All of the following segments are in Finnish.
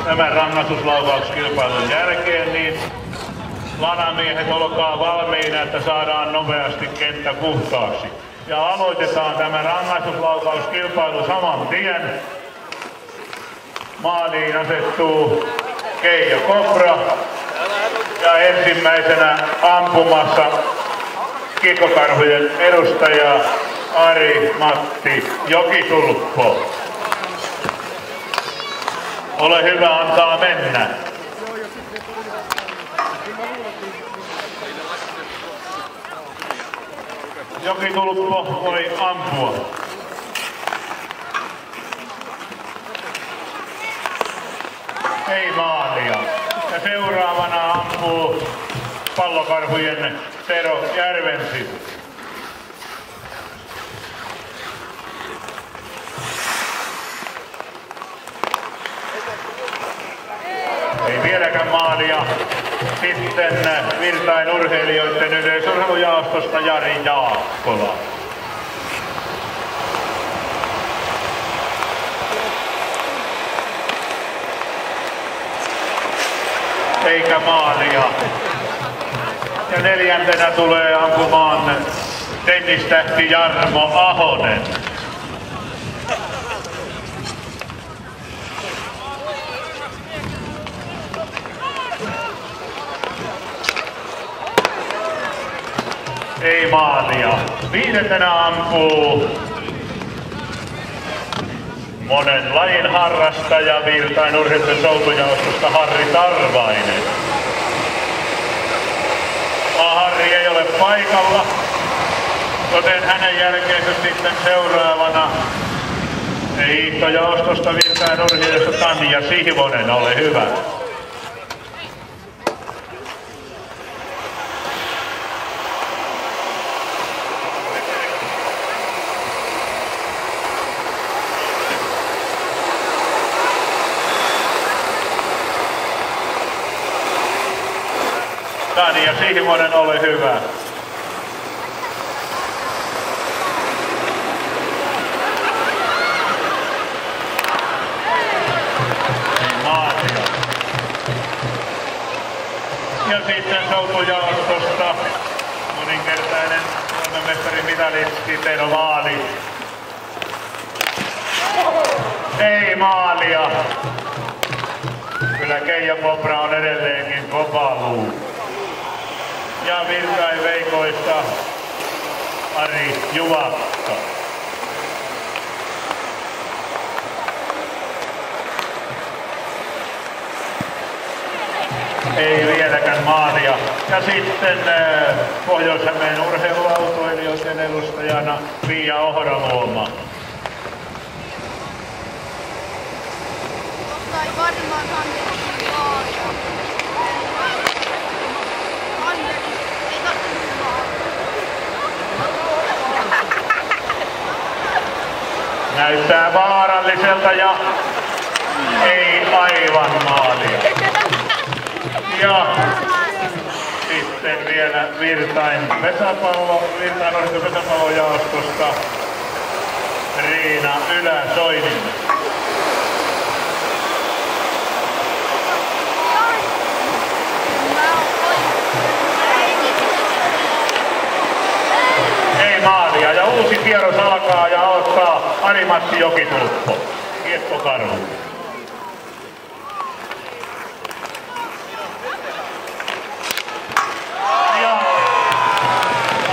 Tämän rangaistuslaukauskilpailun jälkeen, niin lanamiehet, olkaa valmiina, että saadaan nopeasti kenttä puhtaaksi. Ja aloitetaan tämä rangaistuslaukauskilpailu saman tien. Maaliin asettuu Keijo Kopra ja ensimmäisenä ampumassa Kiekkokarhujen edustaja Ari-Matti Jokitulppo. Ole hyvä, antaa mennä. Jokitulppo voi ampua. Ei maalia. Ja seuraavana ampuu Pallokarhujen Tero Järvensi. Ei vieläkään maalia. Sitten Virtain urheilijoiden yleisurheilujaostosta Jari Jaakkola. Eikä maalia. Ja neljäntenä tulee ampumaan tennistähti Jarmo Ahonen. Ei maalia. Viidentenä ampuu monen lajin harrastaja Virtain urheilijoiden soutujaostosta Harri Tarvainen. Harri ei ole paikalla, joten hänen jälkeensä sitten seuraavana hiihtojaostosta Virtain urheilijoista Tanja Sihvonen, ole hyvä. Tanja Sihvonen, ole hyvä. Maalia. Ja sitten soutujaostosta moninkertainen Suomen mestari mitalisti Tero Vaali. Ei maalia. Kyllä Keijo Kopra on edelleenkin kopaluu. Ja Virtain veikoista Ari Juvakka. Ei vieläkään maalia. Ja sitten Pohjois-Hämeen urheiluautoilijoiden edustajana Pia Ohraluoma. Ei varmaan Andersin maalia. Näyttää vaaralliselta ja ei aivan maalia. Ja sitten vielä Virtain pesäpallojaostosta Riina Ylä-Soininen. Ei maalia ja uusi kierros alkaa ja ottaa Ari-Matti Jokitulppo. Kiekkokarhu. Ja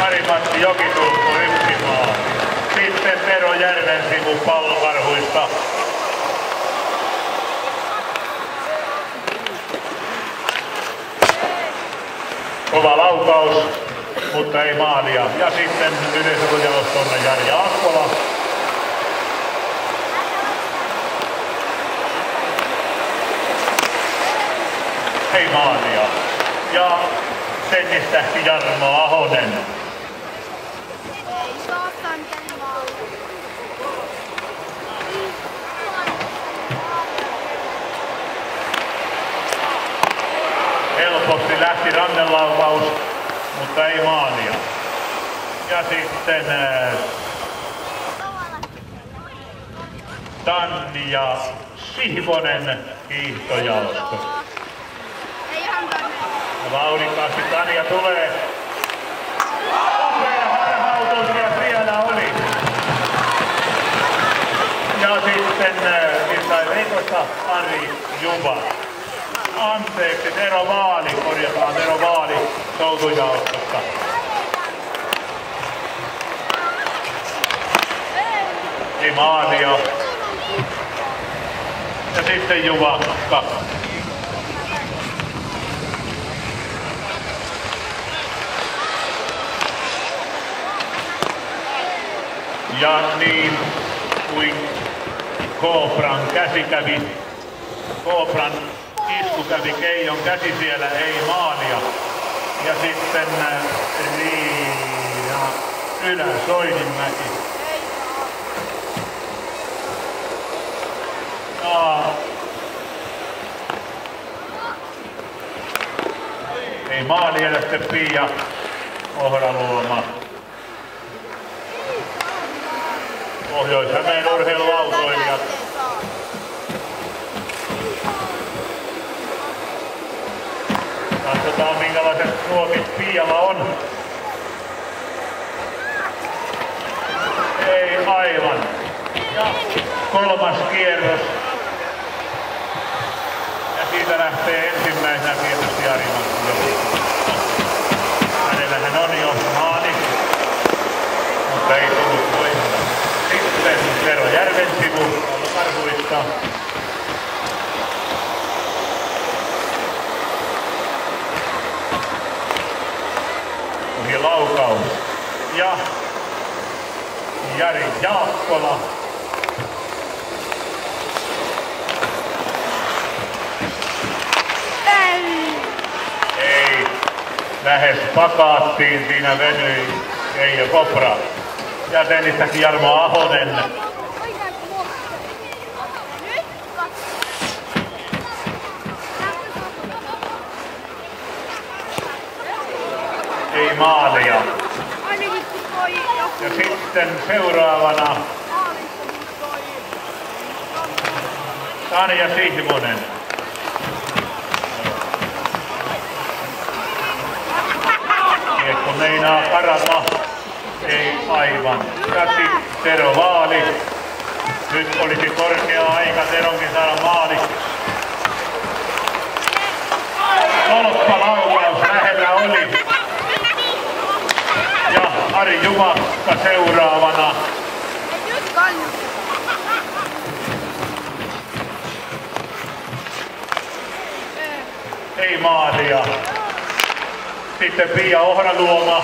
Ari-Matti Jokitulppo yksi maali. Sitten Tero Järvensivu Pallokarhuista. Kova laukaus, mutta ei maalia. Ja sitten yleisurheilujaoston Jari Jaakkola. Ei maalia. Ja tennistähti Jarmo Ahonen. Ei saa tänne maalia. Helposti lähti rannelaukaus, mutta ei maalia. Ja sitten Tanja Sihvonen hiihtojaosto. Ei ihan tänne. Vauhdikkaasti Tanja tulee. Upea harhautus ja siellä oli. Ja sitten sai Veikosta Ari Juba. Anteeksi, Tero Vaali, korjataan Tero Vaali soutujaostosta. Ei maalia. Ja sitten Juvakka. Ja niin kuin Koopran käsi kävi, Koopran isku kävi Keijon käsi siellä, ei maalia. Ja sitten Riina Ylä-Soininmäki. Ei maali ja sitten Pia Ohraluoma. Pohjois-Hämeen urheiluautoilijat. Katsotaan minkälaiset nuokit Pialla on. Ei aivan. Ja kolmas kierros. Ja siitä lähtee ensimmäisenä tietysti Ari Mattila. Hänellähän on jo maali, mutta ei tullut voimalla. Sitten Tero Järvensivu Karhuista. Ohi laukaus. Ja Jari Jaakkola. Ei. Lähes pakaattiin, siinä venyi Keijo Kopra. Ja sen lisäksi Jarmo Ahonen. Ei maalia. Ja sitten seuraavana Tanja Sihvonen. Kiekko meinaa karata. Ei aivan. Käsi Tero Vaali. Nyt olisi korkea aika Teronkin saada maali. Tolppalaukaus lähellä oli. Ja Ari Juvakka seuraavana. Ei maalia. Sitten Pia Ohraluoma.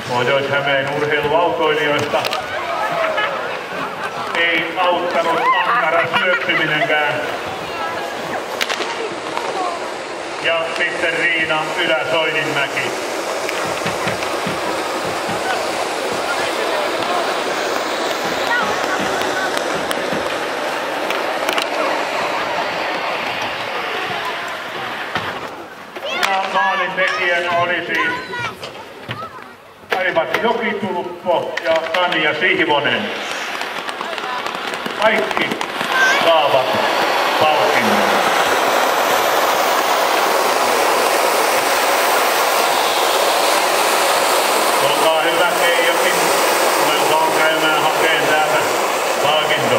Pohjois-Hämeen urheiluautoilijoista ei auttanut ankara syöksiminenkään. Ja sitten Riina Ylä-Soininmäki. Ja maalin tekijänä oli siis Ari-Matti Jokitulppo ja Tanja Sihvonen. Kaikki saavat palkinnon. Olkaa hyvä Keijokin. Tullaan käymään hakeen täältä palkinto.